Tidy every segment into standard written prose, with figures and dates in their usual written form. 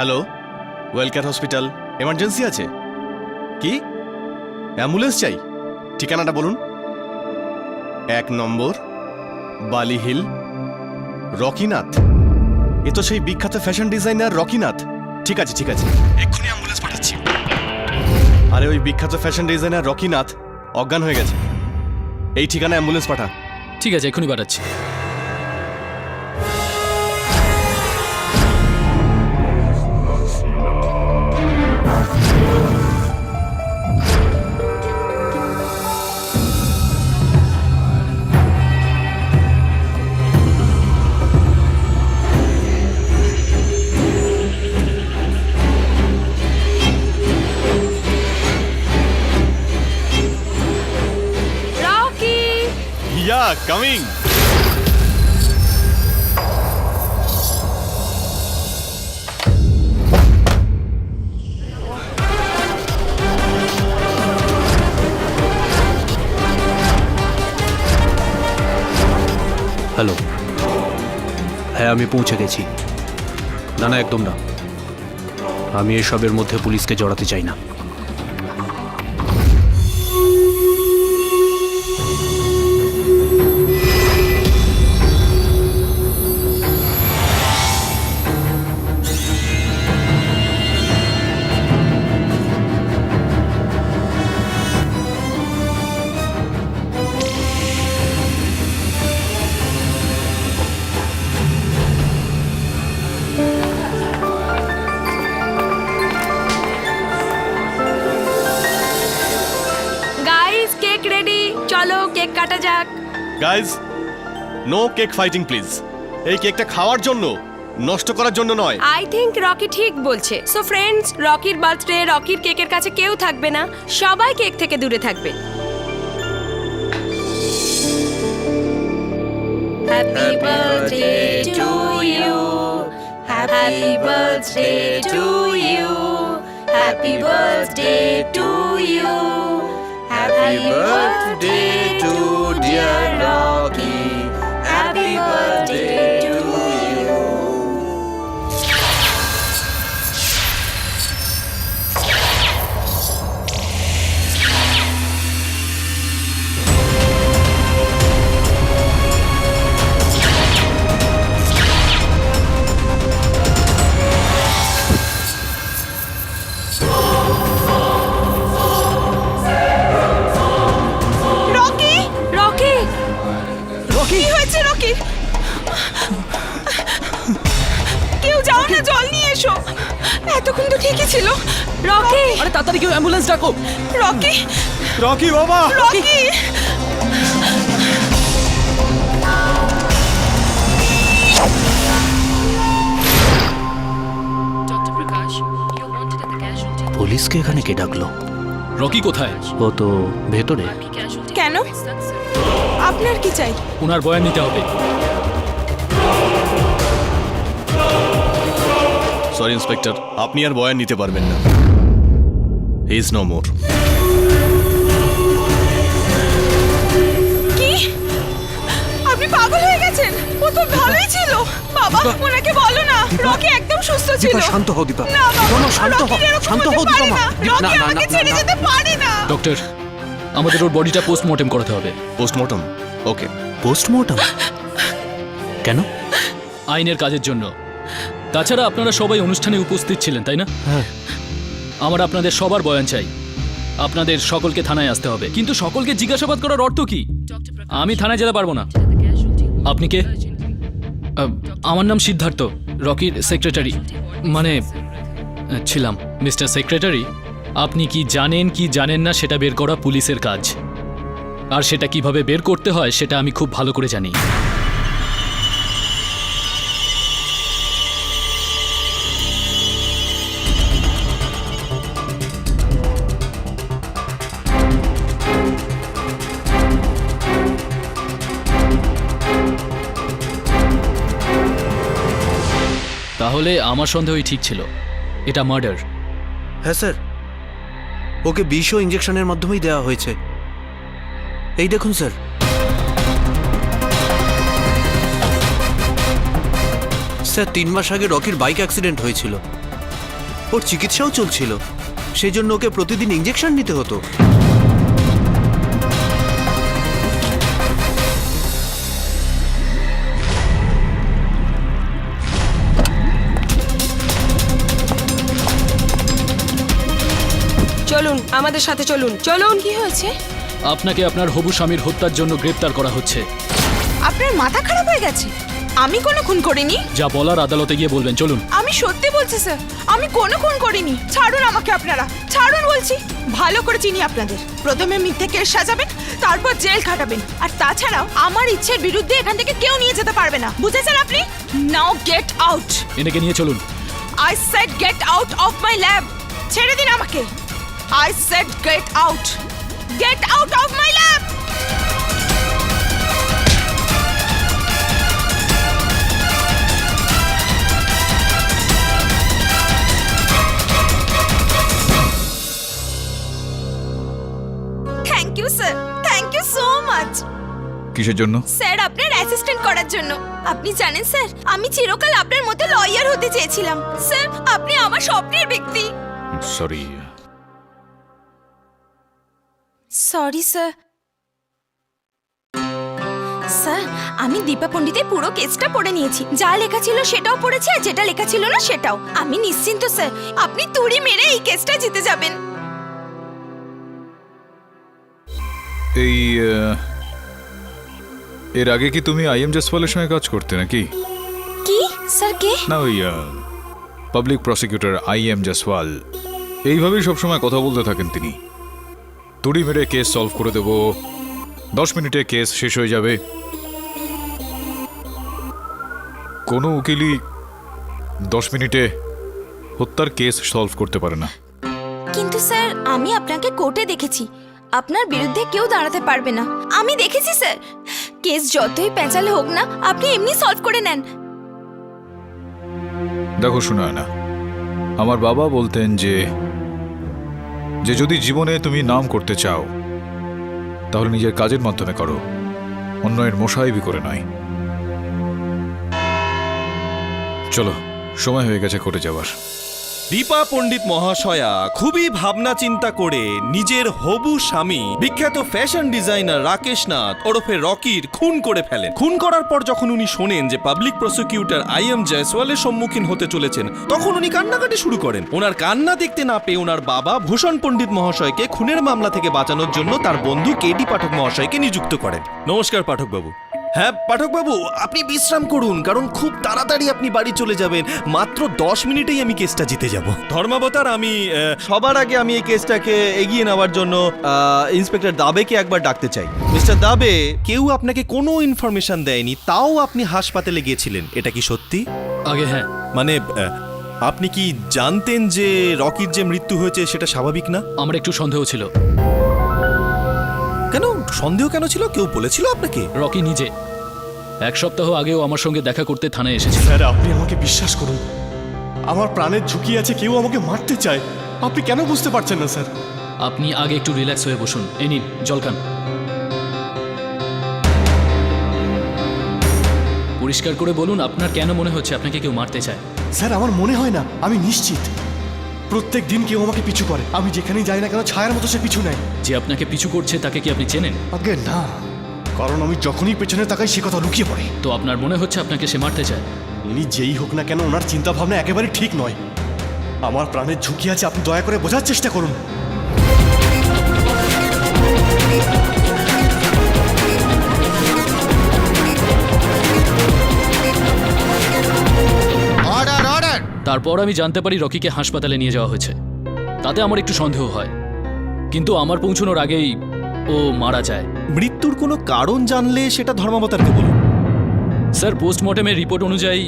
Hello, Wellcare hospital, emergency আছে কি? Ambulance চাই? ঠিকানাটা বলুন। 1 নম্বর বালি হিল, রকিনাথ। এ তো সেই বিখ্যাত ফ্যাশন ডিজাইনার রকিনাথ। ঠিক আছে ঠিক আছে, এক্ষুনি অ্যাম্বুলেন্স পাঠাচ্ছি। আরে ওই বিখ্যাত ফ্যাশন ডিজাইনার রকিনাথ অজ্ঞান হয়ে গেছে। এই ঠিকানা অ্যাম্বুলেন্স পাঠা। ঠিক আছে, এক্ষুনি পাঠাচ্ছি। Yeah, coming. হ্যালো, হ্যাঁ আমি পৌঁছে গেছি। না না, একদম না, আমি এসবের মধ্যে পুলিশকে জড়াতে চাই না। চলো কেক কাটা যাক। Guys, no cake fighting please. এই কেকটা খাওয়ার জন্য, নষ্ট করার জন্য নয়। আই থিংক রকি ঠিক বলছে। সো ফ্রেন্ডস, রকির বার্থডে, রকির কেকের কাছে কেউ থাকবে না, সবাই কেক থেকে দূরে থাকবে। Happy birthday to you, happy birthday to you, happy birthday to you, happy birthday to dear Rocky, happy birthday to you. কেউ যাও না, জল নিয়ে এসো। এতক্ষণ তো ঠিকই ছিল। রকি, আরে তাড়াতাড়ি কেউ অ্যাম্বুলেন্স ডাকো। রকি, রকি বাবা, রকি। পুলিশকে এখানে কে ডাকলো? রকি কোথায়? ও তো ভেতরে। কেন? আপনার কি চাই? ওনার বয়ান নিতে হবে। সরি ইন্সপেক্টর, আপনি আর বয়ান নিতে পারবেন না। He is no more. কি? আপনি পাগল হয়ে গেছেন? ও তো ভালোই ছিল। বাবা, ওনাকে বলো না, রকি একদম সুস্থ ছিল। দীপা, শান্ত হও দীপা। না বাবা, না, শান্ত হও, রকি এরকম শান্ত হতে হও পারে দীপা। না। রকি না, না, আমাকে না, ছেড়ে না। যেতে পারে না। ডক্টর, আমাদের ওর বডিটা পোস্টমর্টেম করাতে হবে। পোস্টমর্টম? ওকে। পোস্টমর্টম? কেন? আইনের কাজের জন্য। তাছাড়া আপনারা সবাই অনুষ্ঠানে উপস্থিত ছিলেন, তাই না? হ্যাঁ। আমার আপনাদের সবার বয়ান চাই। আপনাদের সকলকে থানায় আসতে হবে। কিন্তু সকলকে জিজ্ঞাসাবাদ করার অর্থ কি? আমি থানায় যেতে পারবো না। আপনি কে? আমার নাম সিদ্ধার্থ, রকির সেক্রেটারি। মানে ছিলাম। মিস্টার সেক্রেটারি, আপনি কি জানেন কি জানেন না সেটা বের করা পুলিশের কাজ। আর সেটা কিভাবে বের করতে হয় সেটা আমি খুব ভালো করে জানি। তাহলে আমার সন্দেহই ঠিক ছিল, এটা মার্ডার। হ্যাঁ স্যার, ওকে বিষ ও ইঞ্জেকশনের মাধ্যমেই দেওয়া হয়েছে। এই দেখুন স্যার। স্যার 3 মাস আগে রকির বাইক অ্যাক্সিডেন্ট হয়েছিল। ওর চিকিৎসাও চলছিল, সেই জন্য ওকে প্রতিদিন ইঞ্জেকশন নিতে হতো। চলুন আমাদের সাথে চলুন। চলুন। কি হয়েছে? আপনাকে আপনার হবু স্বামীর হত্যার জন্য গ্রেপ্তার করা হচ্ছে। আপনার মাথা খারাপ হয়ে গেছে? আমি কোনো খুন করিনি। যা বলার আদালতে গিয়ে বলবেন, চলুন। আমি সত্যি বলছি স্যার, আমি কোনো খুন করিনি। ছাড়ুন আমাকে আপনারা, ছাড়ুন বলছি। ভালো করে চিনি আপনাদের। প্রথমে মিথ্যে কেস সাজাবেন, তারপর জেল খাটাবেন, আর তাছাড়াও আমার ইচ্ছের বিরুদ্ধে এখান থেকে কেউ নিয়ে যেতে পারবে না। বুঝেছেন আপনি? Now get out. এনেকে নিয়ে চলুন। I said get out of my lab. ছেড়ে দিন আমাকে। I said get out. Get out of my lab. Thank you sir, thank you so much. কিসের জন্য? স্যার আপনার অ্যাসিস্ট্যান্ট করার জন্য। আপনি জানেন স্যার, আমি চিরকাল আপনার মতো লয়ার হতে চেয়েছিলাম। স্যার আপনি আমার স্বপ্নের ব্যক্তি। সরি। Sorry sir. স্যার আমি দীপা পণ্ডিতের পুরো কেসটা পড়ে নিয়েছি। যা লেখা ছিল সেটাও পড়েছি, আর যেটা লেখা ছিল না সেটাও। আমি নিশ্চিন্ত স্যার, আপনি তুড়ি মেরে এই কেসটা জিতে যাবেন। এই এর আগে কি তুমি আইএম জসওয়ালের সঙ্গে কাজ করতে নাকি? কি স্যার? কে? না, ওই পাবলিক প্রসিকিউটর আইএম জসওয়াল। এইভাবেই সবসময় কথা বলতে থাকেন তিনি। তুড়ি মেরে কেস সলভ করে দেব, 10 মিনিটে কেস শেষ হয়ে যাবে। কোনো উকিলই 10 মিনিটে হত্যার কেস সলভ করতে পারে না। কিন্তু স্যার আমি আপনাকে কোর্টে দেখেছি, আপনার বিরুদ্ধে কেউ দাঁড়াতে পারবে না। আমি দেখেছি স্যার, কেস যতই পেঁচালে হোক না, আপনি এমনি সলভ করে নেন। দেখো শোনায় না, আমার বাবা বলতেন যে যদি জীবনে তুমি নাম করতে চাও তাহলে নিজের কাজের মাধ্যমে করো, অন্যের মোসাহেবি করে নয়। চলো, সময় হয়ে গেছে কোর্টে যাওয়ার। দীপা পণ্ডিত মহাশয়া খুবই ভাবনা চিন্তা করে নিজের হবু স্বামী বিখ্যাত ফ্যাশন ডিজাইনার রাকেশ নাথ ওরফে রকির খুন করে ফেলেন। খুন করার পর যখন উনি শোনেন যে পাবলিক প্রসিকিউটর আইএম জয়সওয়ালের সম্মুখীন হতে চলেছেন, তখন উনি কান্নাকাটি শুরু করেন। ওনার কান্না দেখতে না পেয়ে ওনার বাবা ভূষণ পণ্ডিত মহাশয়কে খুনের মামলা থেকে বাঁচানোর জন্য তার বন্ধু কেডি পাঠক মহাশয়কে নিযুক্ত করেন। নমস্কার পাঠকবাবু। হ্যাঁ পাঠকবাবু, আপনি বিশ্রাম করুন, কারণ খুব তাড়াতাড়ি আপনি বাড়ি চলে যাবেন। মাত্র 10 মিনিটেই আমি কেসটা জিতে যাব। ধর্মাবতার, আমি সবার আগে আমি এই কেসটাকে এগিয়ে নেওয়ার জন্য ইন্সপেক্টর দাবেকে একবার ডাকতে চাই। মিস্টার দাবে, কেউ আপনাকে কোনো ইনফরমেশন দেয়নি, তাও আপনি হাসপাতালে গিয়েছিলেন, এটা কি সত্যি? আগে হ্যাঁ। মানে আপনি কি জানতেন যে রকির যে মৃত্যু হয়েছে সেটা স্বাভাবিক না? আমার একটু সন্দেহ ছিল। কেন সন্দেহ কেন ছিল? কেউ বলেছিল আপনাকে? রকি নিজে 1 সপ্তাহ আগেও আমার সঙ্গে দেখা করতে থানায় এসেছিল। স্যার আপনি আমাকে বিশ্বাস করুন, আমার প্রাণের ঝুঁকি আছে, কেউ আমাকে মারতে চায়। আপনি কেন বুঝতে পারছেন না স্যার? আপনি আগে একটু রিল্যাক্স হয়ে বসুন। এই নিন জল খান। পরিষ্কার করে বলুন, আপনার কেন মনে হচ্ছে আপনাকে কেউ মারতে চায়? স্যার আমার মনে হয় না, আমি নিশ্চিত। প্রত্যেক দিন কেউ আমাকে পিছু করে, আমি যেখানেই যাই না কেন ছায়ার মতো সে পিছু নেয়। যে আপনাকে পিছু করছে তাকে কি আপনি চেনেন? আগে না, কারণ আমি যখনই পেছনে তাকাই সে কথা লুকিয়ে পড়ে। তো আপনার মনে হচ্ছে আপনাকে সে মারতে চায়? উনি যেই হোক না কেন, ওনার চিন্তা ভাবনা একেবারে ঠিক নয়। আমার প্রাণের ঝুঁকি আছে, আপনি দয়া করে বোঝার চেষ্টা করুন। তারপর আমি জানতে পারি রকিকে হাসপাতালে নিয়ে যাওয়া হয়েছে। তাতে আমার একটু সন্দেহ হয়, কিন্তু আমার পৌঁছানোর আগেই ও মারা যায়। মৃত্যুর কোনো কারণ জানলে সেটা ধর্মাবতারকে বলুন। স্যার পোস্টমর্টেমের রিপোর্ট অনুযায়ী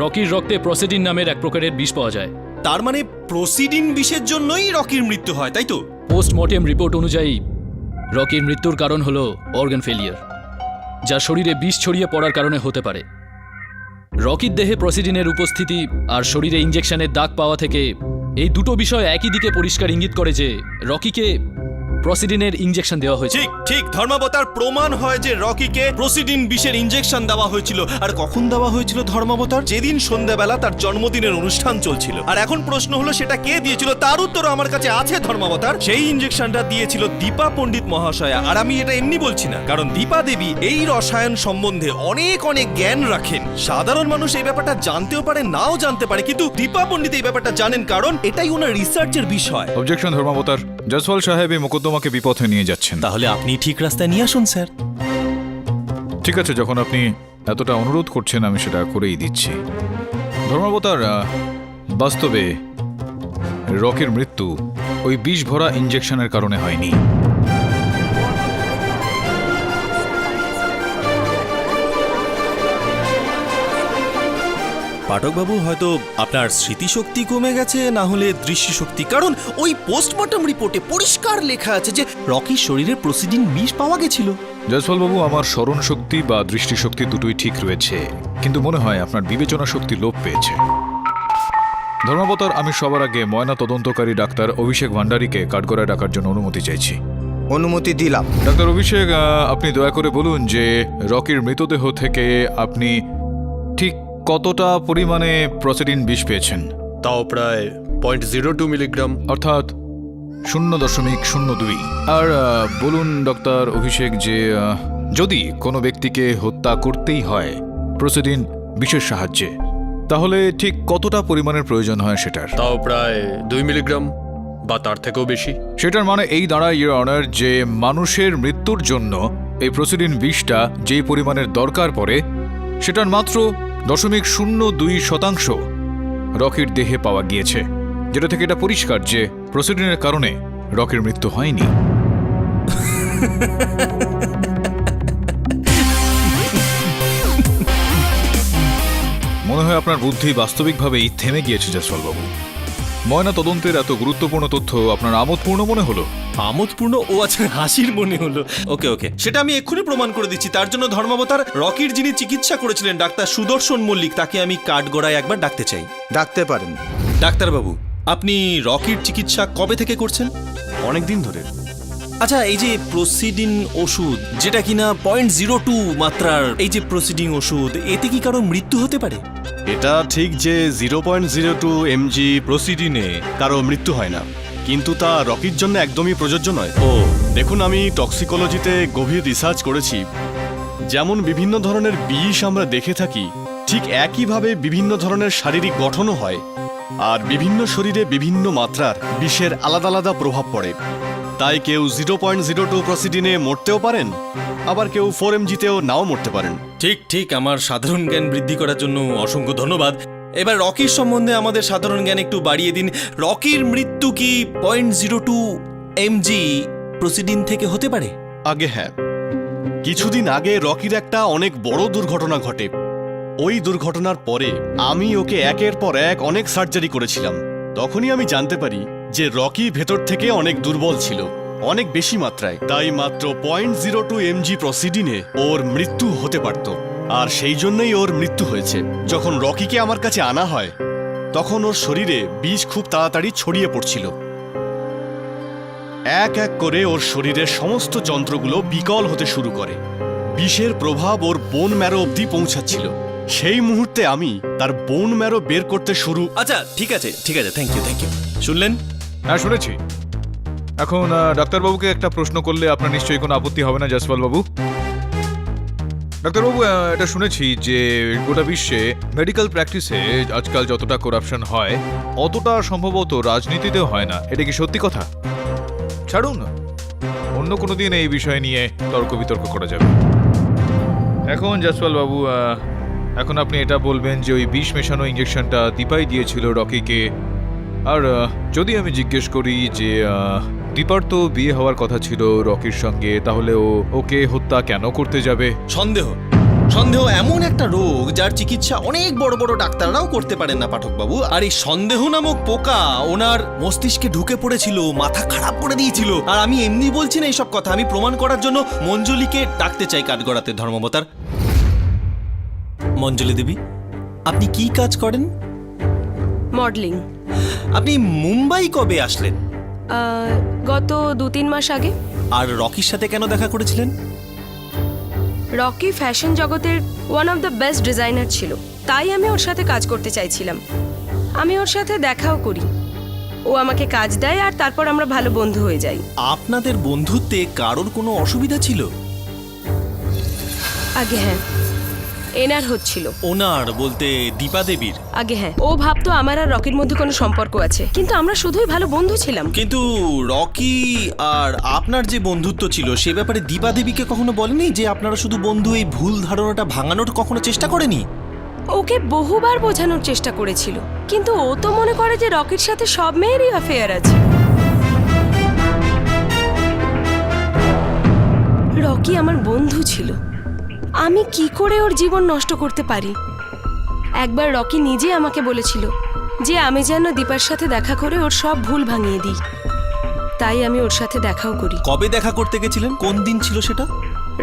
রকির রক্তে প্রসিডিন নামের এক প্রকারের বিষ পাওয়া যায়। তার মানে প্রসিডিন বিষের জন্যই রকির মৃত্যু হয়, তাই তো? পোস্টমর্টেম রিপোর্ট অনুযায়ী রকির মৃত্যুর কারণ হলো অর্গান ফেলিয়ার, যা শরীরে বিষ ছড়িয়ে পড়ার কারণে হতে পারে। রকির দেহে প্রসিডিনের উপস্থিতি আর শরীরে ইঞ্জেকশনের দাগ পাওয়া থেকে এই দুটো বিষয় একই দিকে পরিষ্কার ইঙ্গিত করে যে রকিকে প্রসিডিনের ইঞ্জেকশন দেওয়া হয়েছে। ঠিক ঠিক ধর্মাবতার, প্রমাণ হয় যে রকিকে প্রসিডিন বিষের ইনজেকশন দেওয়া হয়েছিল। আর কখন দেওয়া হয়েছিল ধর্মাবতার? যেদিন সন্ধ্যাবেলা তার জন্মদিনের অনুষ্ঠান চলছিল। আর এখন প্রশ্ন হলো সেটা কে দিয়েছিল, তার উত্তর আমার কাছে আছে ধর্মাবতার। সেই ইনজেকশনটা দিয়েছিল দীপা পণ্ডিত মহাশয়া। আর আমি এটা এমনি বলছি না, কারণ দীপা দেবী এই রসায়ন সম্বন্ধে অনেক অনেক জ্ঞান রাখেন। সাধারণ মানুষ এই ব্যাপারটা জানতেও পারে, নাও জানতে পারে, কিন্তু দীপা পণ্ডিত এই ব্যাপারটা জানেন, কারণ এটাই ওনার রিসার্চের বিষয়। অবজেকশন ধর্মাবতার, জসওয়াল সাহেব এই মোকদ্দমাকে বিপথে নিয়ে যাচ্ছেন। তাহলে আপনি ঠিক রাস্তায় নিয়ে আসুন স্যার। ঠিক আছে, যখন আপনি এতটা অনুরোধ করছেন আমি সেটা করেই দিচ্ছি। ধর্মাবতার, বাস্তবে রকির মৃত্যু ওই বিষ ভরা ইঞ্জেকশনের কারণে হয়নি। পাঠকবাবু, হয়তো আপনার স্মৃতিশক্তি কমে গেছে, না হলে দৃষ্টিশক্তি, কারণ ওই পোস্টমর্টম রিপোর্টে পরিষ্কার লেখা আছে যে রকির শরীরে প্রসিডিন বিষ পাওয়া গেছিল। জয়সওয়াল বাবু, আমার স্মরণ শক্তি বা দৃষ্টিশক্তি দুটোই ঠিক রয়েছে, কিন্তু মনে হয় আপনার বিবেচনা শক্তি লোপ পেয়েছে। ধর্মাবতার, আমি সবার আগে ময়না তদন্তকারী ডাক্তার অভিষেক ভান্ডারীকে কাঠগড়ায় ডাকার জন্য অনুমতি চাইছি। অনুমতি দিলাম। ডাক্তার অভিষেক, আপনি দয়া করে বলুন যে রকির মৃতদেহ থেকে আপনি ঠিক কতটা পরিমাণে প্রসিডিন বিষ পেয়েছেন? তাও প্রায় 0.02 মিলিগ্রাম। অর্থাৎ 0.02। আর বলুন ডক্টর অভিষেক যে যদি কোনো ব্যক্তিকে হত্যা করতেই হয় প্রসিডিন বিষের সাহায্যে, তাহলে ঠিক কতটা পরিমাণের প্রয়োজন হয় সেটার? তাও প্রায় 2 মিলিগ্রাম বা তার থেকেও বেশি। সেটার মানে এই দাঁড়ায় ইওর অনার যে মানুষের মৃত্যুর জন্য এই প্রসিডিন বিষটা যেই পরিমাণের দরকার পড়ে সেটার মাত্র 0.02% রকির দেহে পাওয়া গিয়েছে, যেটা থেকে এটা পরিষ্কার যে প্রসিডিনের কারণে রকির মৃত্যু হয়নি। মনে হয় আপনার বুদ্ধি বাস্তবিকভাবেই থেমে গিয়েছে জয়সওয়াল বাবু। ময়না তদন্তের এত গুরুত্বপূর্ণ তথ্য আপনার আমোদপূর্ণ মনে হলো? আমোদপূর্ণ? ও আচ্ছা, হাসির মনে হলো। ওকে ওকে, সেটা আমি এক্ষুনি প্রমাণ করে দিচ্ছি। তার জন্য ধর্মাবতার, রকির যিনি চিকিৎসা করেছিলেন ডাক্তার সুদর্শন মল্লিক, তাকে আমি কাঠগড়ায় একবার ডাকতে চাই। ডাকতে পারেন। ডাক্তারবাবু, আপনি রকির চিকিৎসা কবে থেকে করছেন? অনেক দিন ধরে। আচ্ছা, এই যে প্রসিডিন ওষুধ, যেটা কিনা 0.02 মাত্রার, এই যে প্রসিডিং ওষুধ, এতে কি কারো মৃত্যু হতে পারে? এটা ঠিক যে 0.02 mg প্রসিডিনে কারো মৃত্যু হয় না, কিন্তু তা রকির জন্য একদমই প্রযোজ্য নয়। ও দেখুন, আমি টক্সিকোলজিতে গভীর রিসার্চ করেছি। যেমন বিভিন্ন ধরনের বিষ আমরা দেখে থাকি, ঠিক একইভাবে বিভিন্ন ধরনের শারীরিক গঠনও হয়, আর বিভিন্ন শরীরে বিভিন্ন মাত্রার বিষের আলাদা আলাদা প্রভাব পড়ে। তাই কেউ 0.02 প্রসিডিনে মরতেও পারেন, আবার কেউ 4 mg-তেও নাও মরতে পারেন। ঠিক ঠিক, আমার সাধারণ জ্ঞান বৃদ্ধি করার জন্য অসংখ্য ধন্যবাদ। এবার রকির সম্বন্ধে আমাদের সাধারণ জ্ঞান একটু বাড়িয়ে দিন। রকির মৃত্যু কি 0.02 mg প্রসিডিন থেকে হতে পারে? আগে হ্যাঁ, কিছুদিন আগে রকির একটা অনেক বড় দুর্ঘটনা ঘটে। ওই দুর্ঘটনার পরে আমি ওকে একের পর এক অনেক সার্জারি করেছিলাম। তখনই আমি জানতে পারি যে রকি ভেতর থেকে অনেক দুর্বল ছিল, অনেক বেশি মাত্রায়। তাই মাত্র 0.02 mg প্রসিডিনে ওর মৃত্যু হতে পারত, আর সেই জন্যই ওর মৃত্যু হয়েছে। যখন রকিকে আমার কাছে আনা হয় তখন ওর শরীরে বিষ খুব তাড়াতাড়ি ছড়িয়ে পড়ছিল। এক এক করে ওর শরীরের সমস্ত যন্ত্রগুলো বিকল হতে শুরু করে। বিষের প্রভাব ওর বোন ম্যারো অবধি পৌঁছাচ্ছিল। সেই মুহূর্তে আমি তার বোন ম্যারো বের করতে শুরু। আচ্ছা, ঠিক আছে ঠিক আছে, থ্যাংক ইউ থ্যাংক ইউ। শুনলেন? হ্যাঁ, শুনেছি। এখন ডাক্তারবাবুকে একটা প্রশ্ন করলে আপনার নিশ্চয়ই কোনো আপত্তি হবে না জয়সওয়াল বাবু? ডাক্তারবাবু, এটা শুনেছি যে গোটা বিশ্বে মেডিকেল প্র্যাকটিসে আজকাল যতটা করাপশন হয় অতটা সম্ভবত রাজনীতিতেও হয় না। এটা কি সত্যি কথা? ছাড়ুন, অন্য কোনো দিন এই বিষয় নিয়ে তর্ক বিতর্ক করা যাবে। এখন জয়সওয়াল বাবু, এখন আপনি এটা বলবেন যে ওই বিষ মেশানো ইঞ্জেকশনটা দীপাই দিয়েছিল রকিকে। আর যদি আমি জিজ্ঞেস করি যে দীপার তো বিয়ে হওয়ার কথা ছিল রকির সঙ্গে, তাহলে ওকে হত্যা কেন করতে যাবে? সন্দেহ সন্দেহ এমন একটা রোগ যার চিকিৎসা অনেক বড় বড় ডাক্তাররাও করতে পারেন না পাঠকবাবু। আর এই সন্দেহ নামক পোকা ওনার মস্তিষ্কে ঢুকে পড়েছিল, মাথা খারাপ করে দিয়েছিল। আর আমি এমনি বলছি না এইসব কথা, আমি প্রমাণ করার জন্য মঞ্জুলিকে ডাকতে চাই কাঠগড়াতে। ধর্মাবতার, মঞ্জুলি দেবী, আপনি কি কাজ করেন? মডেলিং। আপনি মুম্বাই কবে আসলেন? গত 2-3 মাস আগে। আর রকির সাথে কেন দেখা করেছিলেন? রকি ফ্যাশন জগতের one of the best designer ছিল, তাই আমি ওর সাথে কাজ করতে চাইছিলাম। আমি ওর সাথে দেখাও করি, ও আমাকে কাজ দেয় আর তারপর আমরা ভালো বন্ধু হয়ে যাই। আপনাদের বন্ধুত্বে কারোর কোনো অসুবিধা ছিল? আগে হ্যাঁ, এনার হচ্ছিল। ওনার বলতে দীপা দেবীর? আগে হ্যাঁ, ও ভাবতো আমার আর রকির মধ্যে কোনো সম্পর্ক আছে, কিন্তু আমরা শুধুই ভালো বন্ধু ছিলাম। কিন্তু রকি আর আপনার যে বন্ধুত্ব ছিল সে ব্যাপারে দীপা দেবীকে কখনো বলেনি যে আপনারা শুধু বন্ধু? এই ভুল ধারণাটা ভাঙানোর কখনো চেষ্টা করেনি? ওকে বহুবার বোঝানোর চেষ্টা করেছিল, কিন্তু ও তো মনে করে যে রকির সাথে সব মেয়েরই অ্যাফেয়ার আছে। রকি আমার বন্ধু ছিল, আমি কি করে ওর জীবন নষ্ট করতে পারি? একবার রকি নিজে আমাকে বলেছিল যে আমি যেন দীপার সাথে দেখা করে ওর সব ভুল ভাঙিয়ে দিই, তাই আমি ওর সাথে দেখাও করি। কবে দেখা করতে গেছিলেন? কোন দিন ছিল সেটা?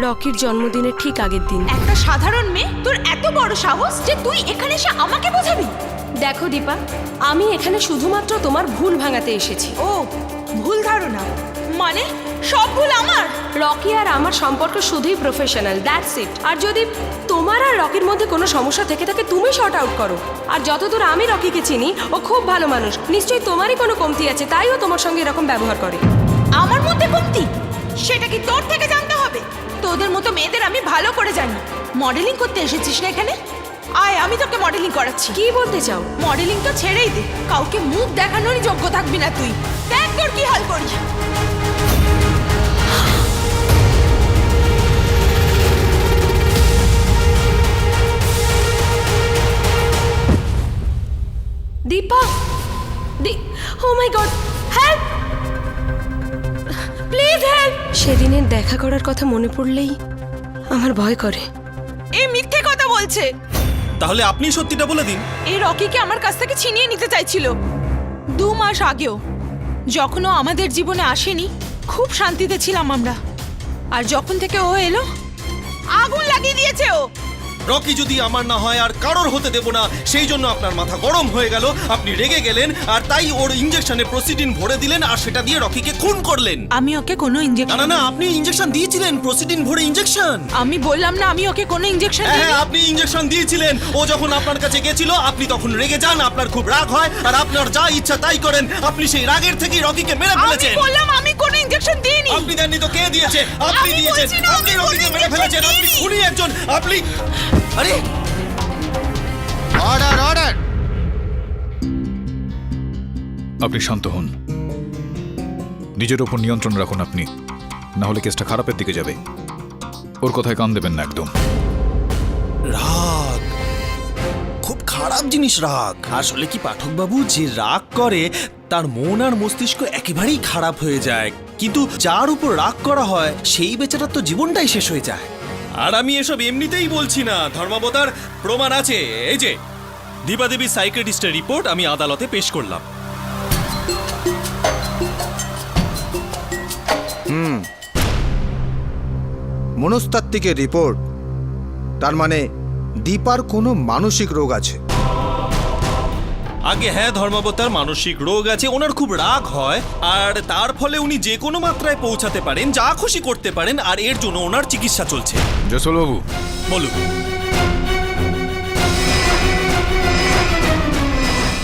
রকির জন্মদিনের ঠিক আগের দিন। একটা সাধারণ মেয়ে, তোর এত বড় সাহস যে তুই এখানে এসে আমাকে বোঝাবি? দেখো দীপা, আমি এখানে শুধুমাত্র তোমার ভুল ভাঙাতে এসেছি। ও, ভুল ধারণা মানে সব ভুল আমার? রকি আর আমার সম্পর্ক শুধুই প্রফেশনাল, দ্যাটস ইট। আর যদি তোমার আর রকির মধ্যে কোনো সমস্যা থেকে থাকে তুমি শর্ট আউট করো। আর যতদূর আমি রকিকে চিনি ও খুব ভালো মানুষ, নিশ্চয়ই তোমারই কোনো কমতি আছে, তাই ও তোমার সঙ্গে এরকম ব্যবহার করে। আমার মধ্যে কমতি? সেটা কি তোর থেকে জানতে হবে? তোদের মতো মেয়েদের আমি ভালো করে জানি। মডেলিং করতে এসেছিস না এখানে? আয়, আমি তোকে মডেলিং করাচ্ছি। কি বলতে চাও? মডেলিং তো ছেড়েই দে, কাউকে মুখ দেখানোরই যোগ্য থাকবি না তুই। দেখ তোর কি হাল করি। দীপা, ও মাই গড, হেল্প, প্লিজ হেল্প। সেদিনের দেখা করার কথা মনে পড়লেই আমার ভয় করে। এই মিথ্যে কথা বলছে। তাহলে আপনি সত্যিটা বলে দিন। এই রকিকে আমার কাছ থেকে ছিনিয়ে নিতে চাইছিল 2 মাস আগেও। যখন ও আমাদের জীবনে আসেনি খুব শান্তিতে ছিলাম আমরা, আর যখন থেকে ও এলো আগুন লাগিয়ে দিয়েছে ও। রকি যদি আমার না হয় আর কারোর হতে দেব না, সেই জন্য আপনার মাথা গরম হয়ে গেল, আপনি রেগে গেলেন আর তাই ওর ইনজেকশনে প্রসিডিন ভরে দিলেন আর সেটা দিয়ে রকিকে খুন করলেন। আমি ওকে কোনো না ইনজেকশন না না, আপনি ইনজেকশন দিয়েছিলেন, প্রসিডিন ভরে ইনজেকশন। আমি বললাম না আমি ওকে কোনো ইনজেকশন হ্যাঁ দিইনি। আপনি ইনজেকশন দিয়েছিলেন। ও যখন আপনার কাছে গেছিল আপনি তখন রেগে যান, আপনার খুব রাগ হয় আর আপনার যা ইচ্ছা তাই করেন। আপনি সেই রাগের থেকেই রকিকে মেরে আমি ফেলেছেন। বললাম আমি কোনো ইনজেকশন দিইনি। আপনি দেননি তো কে দিয়েছে? আপনি আমি দিয়েছেন। বলছি না, আপনি আমি রকিকে কোনো মেরে ফেলেছেন। injection আপনি দিইনি। খুনি একজন। আপনি আরে অর্ডার অর্ডার। আপনি শান্ত হন, নিজের ওপর নিয়ন্ত্রণ রাখুন আপনি, না হলে কেসটা খারাপের দিকে যাবে। ওর কথায় কান দেবেন না একদম। রাগ খুব খারাপ জিনিস। রাগ আসলে কি পাঠক বাবু, যে রাগ করে তার মন আর মস্তিষ্ক একেবারেই খারাপ হয়ে যায়, কিন্তু যার উপর রাগ করা হয় সেই বেচারার তো জীবনটাই শেষ হয়ে যায়। আর আমি এসব এমনিতেই বলছি না, ধর্মাবতার প্রমাণ আছে। এই যে দীপা দেবী সাইকিয়াট্রিস্টের রিপোর্ট আমি আদালতে পেশ করলাম। মনস্তাত্ত্বিকের রিপোর্ট, তার মানে দীপার কোনো মানসিক রোগ আছে। আগে হ্যাঁ, ধর্মাবতার মানসিক রোগ আছে, ওনার খুব রাগ হয় আর তার ফলে উনি যে কোনো মাত্রায় পৌঁছাতে পারেন, যা খুশি করতে পারেন, আর এর জন্য ওনার চিকিৎসা চলছে। জসল বাবু বলুন।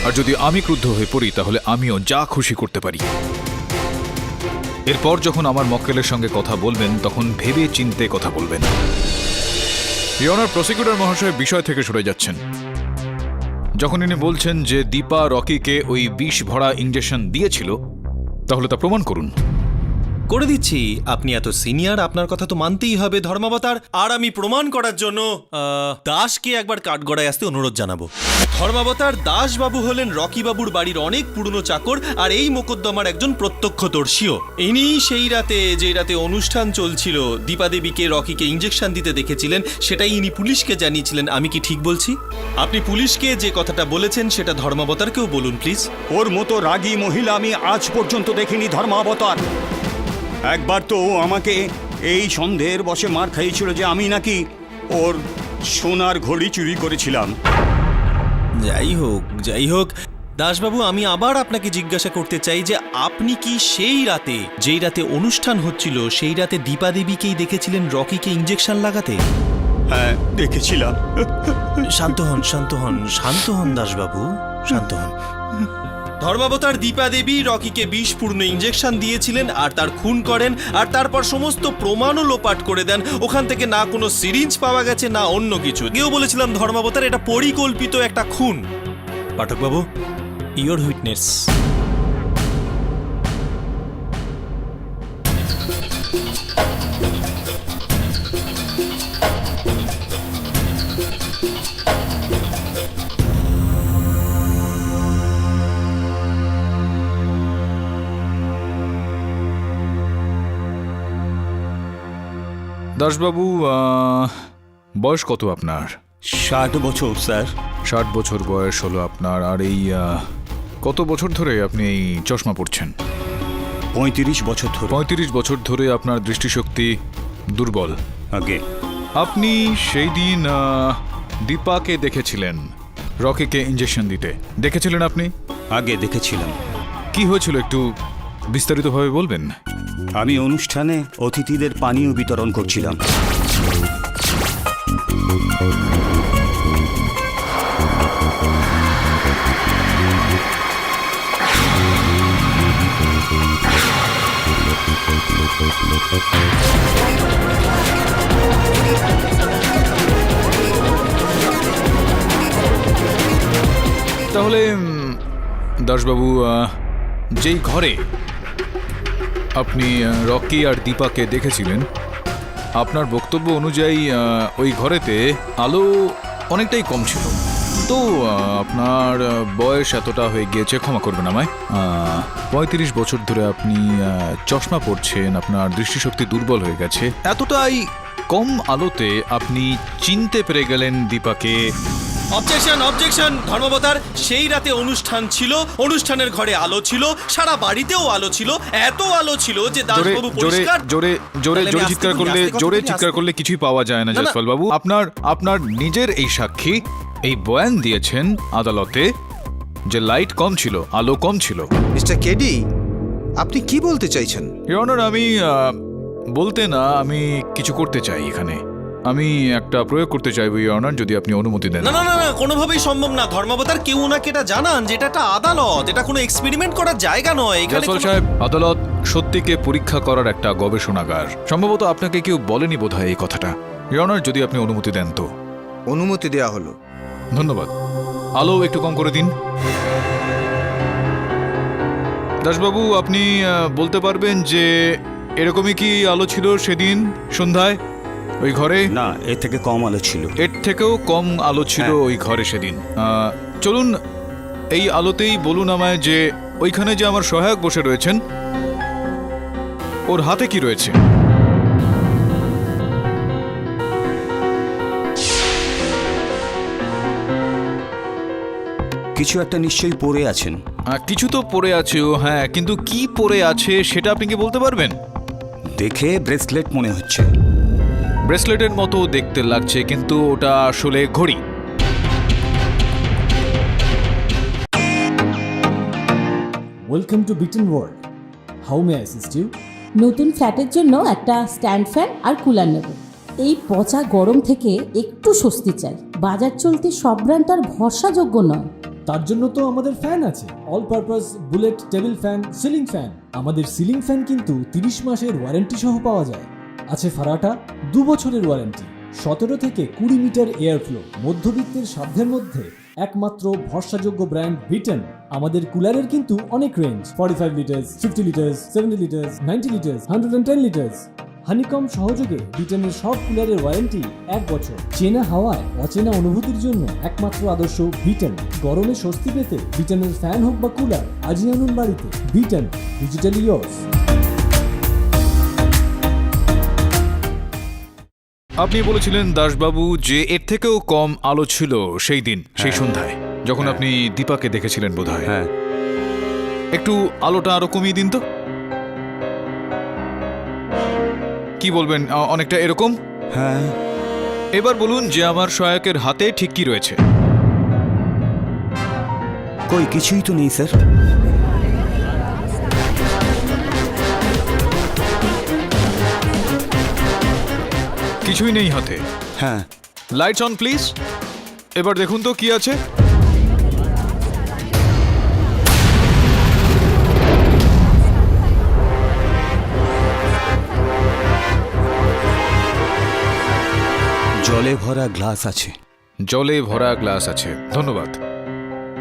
আর যদি আমি ক্রুদ্ধ হয়ে পড়ি তাহলে আমিও যা খুশি করতে পারি। এরপর যখন আমার মক্কেলের সঙ্গে কথা বলবেন তখন ভেবে চিন্তে কথা বলবেন। ইয়নার প্রসিকিউটর মহাশয় বিষয় থেকে সরে যাচ্ছেন। যখন ইনি বলছেন যে দীপা রকিকে ওই বিষ ভরা ইনজেকশন দিয়েছিল, তাহলে তা প্রমাণ করুন। করে দিচ্ছি। আপনি এত সিনিয়র, আপনার কথা তো মানতেই হবে ধর্মাবতার। আর আমি প্রমাণ করার জন্য দাসকে একবার কাঠগড়ায় আসতে অনুরোধ জানাবো। ধর্মাবতার দাস বাবু হলেন রকি বাবুর বাড়ির অনেক পুরনো চাকর আর এই মোকদ্দমার একজন প্রত্যক্ষদর্শীও। ইনি সেই রাতে, যে রাতে অনুষ্ঠান চলছিল, দীপা দেবীকে রকিকে ইনজেকশন দিতে দেখেছিলেন, সেটাই ইনি পুলিশকে জানিয়েছিলেন। আমি কি ঠিক বলছি? আপনি পুলিশকে যে কথাটা বলেছেন সেটা ধর্মাবতারকেও বলুন প্লিজ। ওর মতো রাগী মহিলা আমি আজ পর্যন্ত দেখিনি ধর্মাবতার। একবার তো ও আমাকে এই সন্দেহের বশে মার খাইয়েছিল যে আমি নাকি ওর সোনার ঘড়ি চুরি করেছিলাম। যাই হোক, দাসবাবু, আমি আবার আপনাকে জিজ্ঞাসা করতে চাই যে আপনি কি সেই রাতে, যেই রাতে অনুষ্ঠান হচ্ছিল, সেই রাতে দীপা দেবীকেই দেখেছিলেন রকিকে ইঞ্জেকশন লাগাতে? হ্যাঁ, দেখেছিলাম। শান্ত হন, শান্ত হন, শান্ত হন দাসবাবু, শান্ত হন। ধর্মাবতার দীপা দেবী রকিকে বিষপূর্ণ ইঞ্জেকশন দিয়েছিলেন আর তার খুন করেন, আর তারপর সমস্ত প্রমাণও লোপাট করে দেন। ওখান থেকে না কোনো সিরিঞ্জ পাওয়া গেছে, না অন্য কিছু। কেউ বলেছিলাম ধর্মাবতার এটা পরিকল্পিত একটা খুন। পাঠকবাবু, ইওর উইটনেস। দাসবাবু, বয়স কত আপনার? 60 বছর স্যার। 60 বছর বয়স হলো আপনার। আর এই কত বছর ধরে আপনি এই চশমা পরছেন? 35 বছর ধরে। 35 বছর ধরে আপনার দৃষ্টিশক্তি দুর্বল। আগে আপনি সেই দিন দীপাকে দেখেছিলেন রকিকে ইঞ্জেকশন দিতে, দেখেছিলেন আপনি? আগে দেখেছিলাম। কি হয়েছিল একটু বিস্তারিতভাবে বলবেন? আমি অনুষ্ঠানে অতিথিদের পানীয় বিতরণ করছিলাম। তাহলে দাসবাবু, যেই ঘরে আপনি রকি আর দীপাকে দেখেছিলেন, আপনার বক্তব্য অনুযায়ী ওই ঘরেতে আলো অনেকটাই কম ছিল। তো আপনার বয়স এতটা হয়ে গিয়েছে, ক্ষমা করবেন আমায়, 35 বছর ধরে আপনি চশমা পরছেন, আপনার দৃষ্টিশক্তি দুর্বল হয়ে গেছে। এতটাই কম আলোতে আপনি চিনতে পেরে গেলেন দীপাকে। Objection, objection. ধর্মাবতার, সেই রাতে অনুষ্ঠান ছিল, অনুষ্ঠানের ঘরে আলো ছিল, সারা বাড়িতেও আলো ছিল, এত আলো ছিল যে জোরে দাসবাবু জোরে পরিষ্কার। জোরে জোরে তাহলে আমি জোরে আস্তে চিৎকার বলি, করলে আস্তে কথা জোরে বলি, চিৎকার আস্তে। করলে কিছুই পাওয়া যায় না না, না। জয়সওয়াল বাবু। আপনার নিজের এই সাক্ষী এই বয়ান দিয়েছেন আদালতে যে লাইট কম ছিল, আলো কম ছিল। মিস্টার কেডি, আপনি কি বলতে চাইছেন? ইওর অনার, আমি বলতে না, আমি কিছু করতে চাই এখানে। আমি একটা প্রয়োগ করতে চাইব ইওর অনার, যদি আপনি অনুমতি দেন। না না না না, কোনোভাবেই সম্ভব না। ধর্মাবতার, কেউ ওনাকে এটা জানান যে এটা একটা আদালত, এটা কোনো এক্সপেরিমেন্ট করার জায়গা নয়। এখানে জয়সওয়াল কোনো- সাহেব, আদালত সত্যিকে পরীক্ষা করার একটা গবেষণাগার। সম্ভবত আপনাকে কেউ বলেনি বোধহয় এই কথাটা। ইওর অনার, যদি আপনি অনুমতি দেন তো। অনুমতি দেয়া হলো। ধন্যবাদ। আলো একটু কম করে দিন। দাসবাবু, আপনি বলতে পারবেন যে এরকমই কি আলো ছিল সেদিন সন্ধ্যায় ওই ঘরে? না, এর থেকে কম আলো ছিল। এর থেকেও কম আলো ছিল ওই ঘরে সেদিন। চলুন এই আলোতেই বলুন আমায় যে ওইখানে যে আমার সহায়ক বসে রয়েছেন, ওর হাতে কি রয়েছে? কিছু একটা নিশ্চয়ই পড়ে আছেন। কিছু তো পড়ে আছে ও, হ্যাঁ, কিন্তু কি পড়ে আছে সেটা আপনি কি বলতে পারবেন? দেখে ব্রেসলেট মনে হচ্ছে। ব্রেসলেটের মতো দেখতে লাগছে, কিন্তু ওটা আসলে ঘড়ি। Welcome to Beaton world. How may assist you? নতুন ফ্ল্যাটের জন্য একটা স্ট্যান্ড ফ্যান আর কুলার নেব। এই পচা গরম থেকে একটু স্বস্তি চাই। বাজার চলতে সব ব্র্যান্ড তো আর ভরসাযোগ্য নয়। তার জন্য তো আমাদের ফ্যান আছে, all purpose bullet table fan, ceiling fan. আমাদের সিলিং ফ্যান কিন্তু 30 মাসের ওয়ারেন্টি সহ পাওয়া যায়। আছে ফারাটা 2 বছরের ওয়ারেন্টি, 17 থেকে 20 মিটার এয়ার ফ্লো। মধ্যবিত্তের সাধ্যের মধ্যে একমাত্র ভরসাযোগ্য ব্র্যান্ড বিটন। আমাদের কুলারের কিন্তু অনেক range, 45 litres, 50 litres, 70 litres, 90 litres, 110 litres. Honeycomb সহযোগে বিটনের সব কুলারের ওয়ারেন্টি 1 বছর। চেনা হাওয়ায় অচেনা অনুভূতির জন্য একমাত্র আদর্শ বিটন। গরমে স্বস্তি পেতে বিটনের ফ্যান হোক বা কুলার, আজই আনুন বাড়িতে। Vuitton, digitally yours. আপনি বলেছিলেন দাসবাবু যে এর থেকেও কম আলো ছিল সেই দিন, সেই সন্ধ্যায়, যখন আপনি দীপাকে দেখেছিলেন বোধহয়। হ্যাঁ, একটু আলোটা আরো কমিয়ে দিন তো। কি বলবেন, অনেকটা এরকম? হ্যাঁ। এবার বলুন যে আমার সহায়কের হাতে ঠিক কি রয়েছে? কই কিছুই তো নেই স্যার। কিছুই নেই হাতে। হ্যাঁ, লাইটস অন প্লিজ। এবার দেখুন তো কি আছে। জলে ভরা গ্লাস আছে। জলে ভরা গ্লাস আছে, ধন্যবাদ।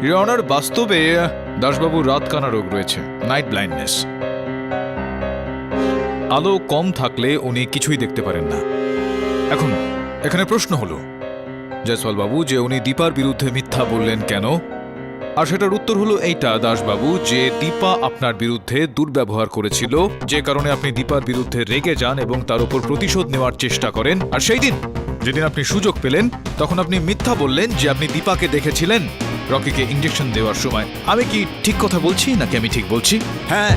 ইওর অনার, বাস্তবে দাসবাবুর রাতকানা রোগ রয়েছে, নাইট ব্লাইন্ডনেস। আলো কম থাকলে উনি কিছুই দেখতে পারেন না। এখন এখানে প্রশ্ন হলো জয়সওয়াল বাবু, যে উনি দীপার বিরুদ্ধে মিথ্যা বললেন কেন? আর সেটার উত্তর হলো এইটা দাসবাবু, যে দীপা আপনার বিরুদ্ধে দুর্ব্যবহার করেছিল, যে কারণে আপনি দীপার বিরুদ্ধে রেগে যান এবং তার উপর প্রতিশোধ নেওয়ার চেষ্টা করেন। আর সেই দিন যেদিন আপনি সুযোগ পেলেন, তখন আপনি মিথ্যা বললেন যে আপনি দীপাকে দেখেছিলেন রকিকে ইঞ্জেকশন দেওয়ার সময়। আমি কি ঠিক কথা বলছি নাকি আমি ঠিক বলছি? হ্যাঁ,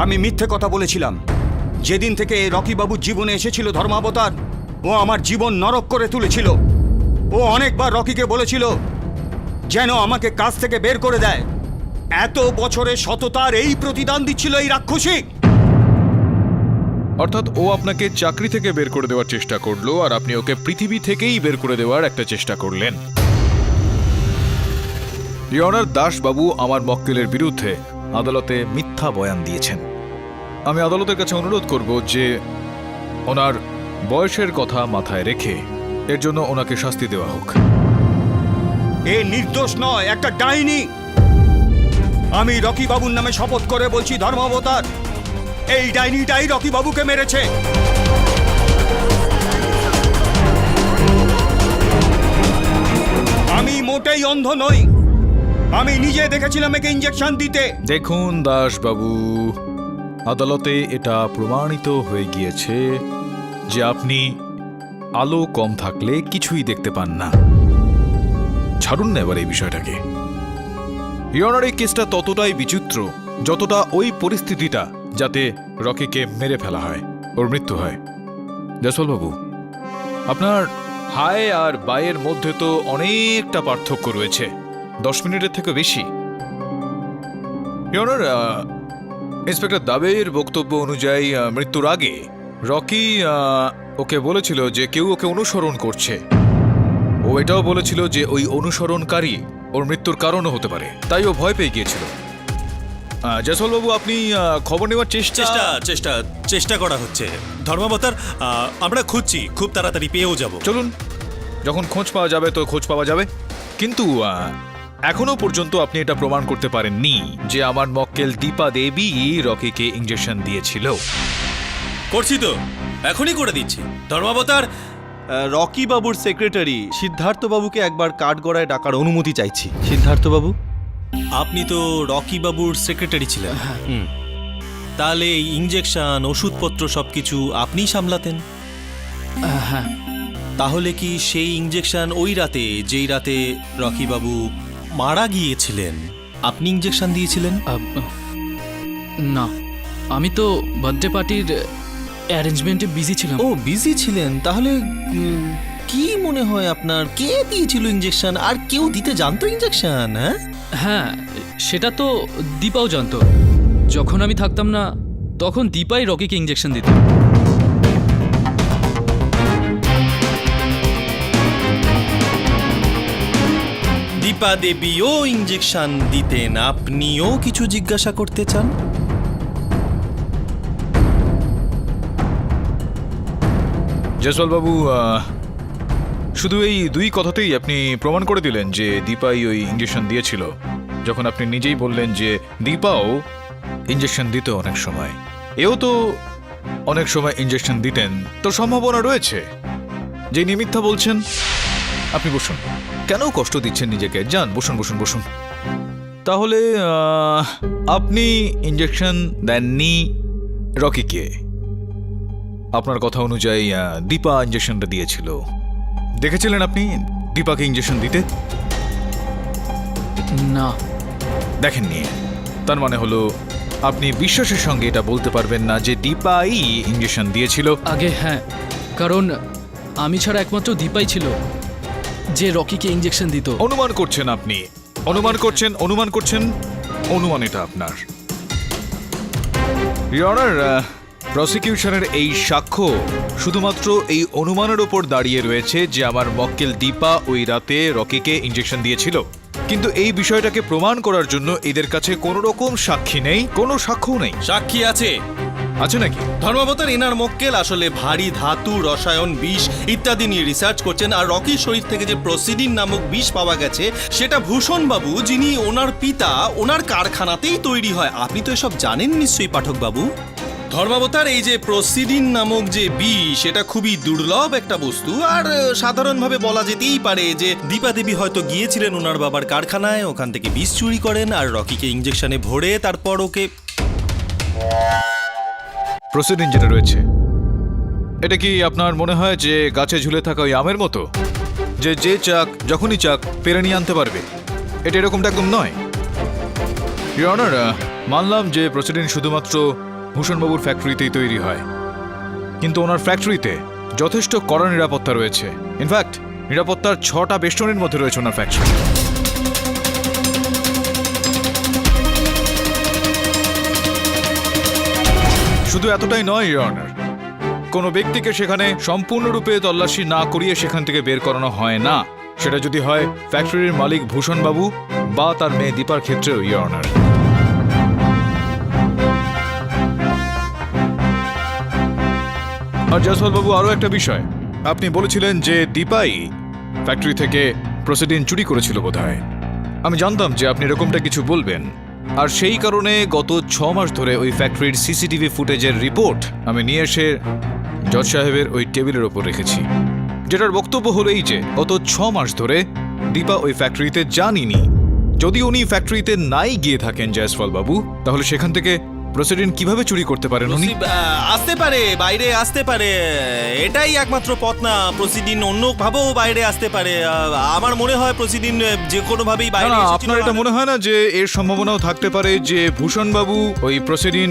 আমি মিথ্যে কথা বলেছিলাম। যেদিন থেকে রকি বাবুর জীবনে এসেছিল ধর্মাবতার, ও আমার জীবন নরক করে তুলেছিল। ও অনেকবার রকিকে বলেছিল যেন আমাকে কাজ থেকে বের করে দেয়। এত বছরের সততার এই প্রতিদান দিচ্ছিল এই রাক্ষসী। অর্থাৎ ও আপনাকে চাকরি থেকে বের করে দেওয়ার চেষ্টা করলো, আর আপনি ওকে পৃথিবী থেকেই বের করে দেওয়ার একটা চেষ্টা করলেন। ইওর অনার, দাসবাবু আমার মক্কেলের বিরুদ্ধে আদালতে মিথ্যা বয়ান দিয়েছেন। আমি আদালতের কাছে অনুরোধ করব যে ওনার বয়সের কথা মাথায় রেখে এর জন্য ওনাকে শাস্তি দেওয়া হোক। এ নির্দোষ নয়, একটা ডাইনি। আমি রকি বাবুর নামে শপথ করে বলছি ধর্মাবতার, এই ডাইনিটাই রকি বাবুকে মেরেছে। আমি মোটেই অন্ধ নই, আমি নিজে দেখেছিলাম একে ইঞ্জেকশন দিতে। দেখুন দাসবাবু, আদালতে এটা প্রমাণিত হয়ে গিয়েছে যে আপনি আলো কম থাকলে কিছুই দেখতে পান না। ছাড়ুন না এবার এই বিষয়টাকে। ইওর অনার, এই কেসটা ততটাই বিচিত্র যতটা ওই পরিস্থিতিটা, যাতে রকিকে মেরে ফেলা হয়, ওর মৃত্যু হয়। জয়সওয়াল বাবু, আপনার হায় আর বায়ের মধ্যে তো অনেকটা পার্থক্য রয়েছে, 10 মিনিটের থেকে বেশি। ইওর অনার, ইন্সপেক্টর দাবের বক্তব্য অনুযায়ী মৃত্যুর আগে রকি ওকে বলেছিল যে কেউ ওকে অনুসরণ করছে। ও এটাও বলেছিল যে ওই অনুসরণকারী ওর মৃত্যুর কারণও হতে পারে, তাই ও ভয় পেয়ে গিয়েছিল। জয়সওয়াল বাবু, আপনি খবর নেওয়ার চেষ্টা করা হচ্ছে ধর্মাবতার। আমরা খুঁজছি, খুব তাড়াতাড়ি পেয়েও যাব। চলুন, যখন খোঁজ পাওয়া যাবে তো খোঁজ পাওয়া যাবে। কিন্তু এখনো পর্যন্ত আপনি এটা প্রমাণ করতে পারেননি যে আমার মক্কেল দীপা দেবী রকিকে ইঞ্জেকশন দিয়েছিল। করছি তো, এখনই করে দিচ্ছি ধর্মাবতার। রকি বাবুর সেক্রেটারি সিদ্ধার্থ বাবুকে একবার কাঠগড়ায় ডাকার অনুমতি চাইছি। সিদ্ধার্থ বাবু, আপনি তো রকি বাবুর সেক্রেটারি ছিলেন, তাহলে এই ইঞ্জেকশন, ওষুধপত্র সবকিছু আপনিই সামলাতেন। হ্যাঁ। তাহলে কি সেই ইঞ্জেকশন ওই রাতে, যেই রাতে রকি বাবু মারা গিয়েছিলেন, আপনি ইঞ্জেকশন দিয়েছিলেন? না, আমি তো বার্থডে পার্টির অ্যারেঞ্জমেন্টে বিজি ছিলাম। ও, বিজি ছিলেন। তাহলে কি মনে হয় আপনার, কে দিয়েছিল ইঞ্জেকশন? আর কেউ দিতে জানতো ইঞ্জেকশন? হ্যাঁ, সেটা তো দীপাও জানতো। যখন আমি থাকতাম না, তখন দীপাই রকিকে ইঞ্জেকশন দিত। দীপা দেবীও ইঞ্জেকশন দিতেন, আপনিও কিছু জিজ্ঞাসা করতে চান? জয়সওয়াল বাবু, শুধু এই দুই কথাতেই আপনি প্রমাণ করে দিলেন যে দীপাই ওই ইঞ্জেকশন দিয়েছিল, যখন আপনি নিজেই বললেন যে দীপাও ইঞ্জেকশন দিত অনেক সময়। এও তো অনেক সময় ইঞ্জেকশন দিতেন, তো সম্ভাবনা রয়েছে যে ইনি মিথ্যা বলছেন। আপনি বসুন, কেন কষ্ট দিচ্ছেন নিজেকে? যান, বসুন বসুন বসুন। তাহলে আপনি ইঞ্জেকশন দেননি রকিকে। আপনার কথা অনুযায়ী দীপা ইঞ্জেকশনটা দিয়েছিল। দেখেছিলেন আপনি দীপাকে ইঞ্জেকশন দিতে? না। দেখেননি? তার মানে হলো আপনি বিশ্বাসের সঙ্গে এটা বলতে পারবেন না যে দীপাই ইঞ্জেকশন দিয়েছিল। আগে হ্যাঁ, কারণ আমি ছাড়া একমাত্র দীপাই ছিল যে রকিকে ইঞ্জেকশন দিত। অনুমান করছেন আপনি, অনুমান করছেন অনুমান এটা আপনার। ইওর অনার, প্রসিকিউশনের এই সাক্ষ্য শুধুমাত্র এই অনুমানের ওপর দাঁড়িয়ে রয়েছে যে আমার মক্কেল দীপা ওই রাতে রকিকে ইঞ্জেকশন দিয়েছিল, কিন্তু এই বিষয়টাকে প্রমাণ করার জন্য এদের কাছে কোনো রকম সাক্ষী নেই, কোনো সাক্ষ্যও নেই। সাক্ষী আছে আছে নাকি? ধর্মাবতার এনার মক্কেল আসলে ভারী ধাতু, রসায়ন, বিষ ইত্যাদি নিয়ে রিসার্চ করছেন, আর রকির শরীর থেকে যে প্রসিডিন নামক বিষ পাওয়া গেছে সেটা ভূষণ বাবু, যিনি ওনার পিতা, ওনার কারখানাতেই তৈরি হয়। আপনি তো এসব জানেন নিশ্চয়ই পাঠক বাবু। ধর্মাবতার এই যে প্রসিডিন নামক যে বিষ, এটা খুবই দুর্লভ একটা বস্তু, আর সাধারণভাবে বলা যেতেই পারে যে দীপা দেবী হয়তো গিয়েছিলেন ওনার বাবার কারখানায়, ওখান থেকে বিষ চুরি করেন আর রকিকে ইঞ্জেকশনে ভরে তারপর ওকে। প্রসিডিং যেটা রয়েছে এটা কি আপনার মনে হয় যে গাছে ঝুলে থাকা ওই আমের মতো, যে যে চাক যখনই চাক পেরে নিয়ে আনতে পারবে? এটা এরকমটা একদম নয়। ইওর অনার, মানলাম যে প্রসিডিং শুধুমাত্র ভূষণবাবুর ফ্যাক্টরিতেই তৈরি হয়, কিন্তু ওনার ফ্যাক্টরিতে যথেষ্ট কড়া নিরাপত্তা রয়েছে। ইনফ্যাক্ট নিরাপত্তার 6টা বেষ্টনীর মধ্যে রয়েছে ওনার ফ্যাক্টরি। শুধু এতটাই নয় ইওর অনার, কোনো ব্যক্তিকে সেখানে সম্পূর্ণরূপে তল্লাশি না করিয়ে সেখান থেকে বের করানো হয় না, সেটা যদি হয় ফ্যাক্টরির মালিক ভূষণবাবু বা তার মেয়ে দীপার ক্ষেত্রেও ইওর অনার। আর জয়সওয়াল বাবু, আরও একটা বিষয়, আপনি বলেছিলেন যে দীপাই ফ্যাক্টরি থেকে প্রসিডিং চুরি করেছিল বোধহয়। আমি জানতাম যে আপনি এরকমটা কিছু বলবেন, আর সেই কারণে গত 6 মাস ধরে ওই ফ্যাক্টরির সিসিটিভি ফুটেজের রিপোর্ট আমি নিয়ে এসে জজ সাহেবের ওই টেবিলের ওপর রেখেছি, যেটার বক্তব্য হলো এই যে গত 6 মাস ধরে দীপা ওই ফ্যাক্টরিতে যাননি। যদি উনি ফ্যাক্টরিতে নাই গিয়ে থাকেন জয়সওয়াল বাবু, তাহলে সেখান থেকে প্রসিডিং কিভাবে চুরি করতে পারেন উনি? আসতে পারে, বাইরে আসতে পারে, এটাই একমাত্র পথ না। প্রসিডিং অন্য ভাবেও বাইরে আসতে পারে। আমার মনে হয় প্রসিডিং যে কোনো ভাবেই বাইরে না, এসেছিল। আপনার এটা মনে হয় না যে এর সম্ভাবনাও থাকতে পারে যে ভূষণ বাবু ওই প্রসিডিং